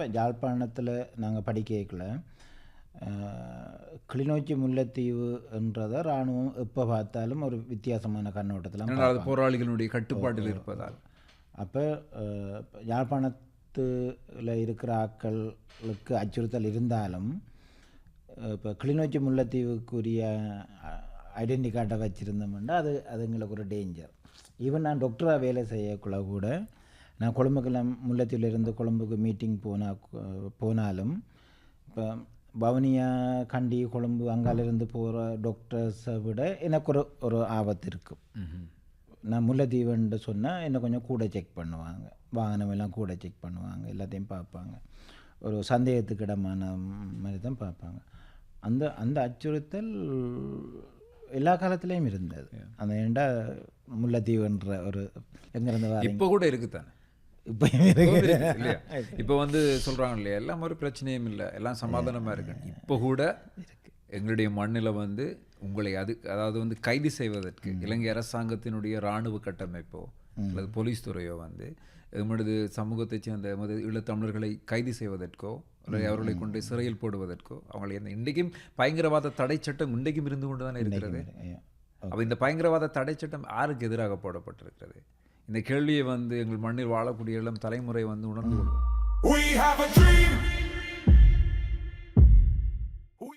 இப்போ யாழ்ப்பாணத்தில் நாங்கள் படிக்கல கிளிநொச்சி முல்லைத்தீவு என்றதை இராணுவம் எப்போ பார்த்தாலும் ஒரு வித்தியாசமான கண்ணோட்டத்தில் போராளிகளுடைய கட்டுப்பாட்டில் இருப்பதால். அப்போ யாழ்ப்பாணத்தில் இருக்கிற ஆட்களுக்கு அச்சுறுத்தல் இருந்தாலும் இப்போ கிளிநொச்சி முல்லைத்தீவுக்குரிய ஐடென்டி கார்டை வச்சுருந்தோம்னா அது எங்களுக்கு ஒரு டேஞ்சர். ஈவன் நான் டாக்டராக வேலை செய்யக்குள்ள கூட நான் கொழும்புக்கெல்லாம் முல்லைத்தீவிலிருந்து கொழும்புக்கு மீட்டிங் போனாலும் இப்போ பவனியா கண்டி கொழும்பு அங்காலிருந்து போகிற டாக்டர்ஸை விட எனக்கு ஒரு ஆபத்து இருக்கும். நான் முல்லைத்தீவுன்னு சொன்னால் என்னை கொஞ்சம் கூட செக் பண்ணுவாங்க, வாகனம் எல்லாம் கூட செக் பண்ணுவாங்க, எல்லாத்தையும் பார்ப்பாங்க, ஒரு சந்தேகத்துக்கு இடமான மாதிரி தான் பார்ப்பாங்க. அந்த அச்சுறுத்தல் எல்லா காலத்துலேயும் இருந்தது. அந்த ஏண்டா முல்லைத்தீவுன்ற ஒரு எங்கேருந்து வர இப்போ கூட இருக்குதானே, இப்போ வந்து சொல்கிறாங்க இல்லையா, எல்லாம் ஒரு பிரச்சனையும் இல்லை, எல்லாம் சமாதானமாக இருக்கு. இப்போ கூட எங்களுடைய மண்ணில் வந்து உங்களை அதாவது வந்து கைது செய்வதற்கு இலங்கை அரசாங்கத்தினுடைய இராணுவ கட்டமைப்போ அல்லது போலீஸ் துறையோ வந்து எமது சமூகத்தை சேர்ந்த எமது ஈழத்தமிழர்களை கைது செய்வதற்கோ அல்லது அவர்களை கொண்டு சிறையில் போடுவதற்கோ அவங்களை இன்றைக்கும் பயங்கரவாத தடை சட்டம் இன்றைக்கும் இருந்து கொண்டு தானே இருக்கிறது. அப்போ இந்த பயங்கரவாத தடை சட்டம் யாருக்கு எதிராக போடப்பட்டிருக்கிறது? இந்த கேள்வியை வந்து எங்கள் மண்ணில் வாழக்கூடிய இளம் தலைமுறை வந்து உணர்ந்து கொள்வோம்.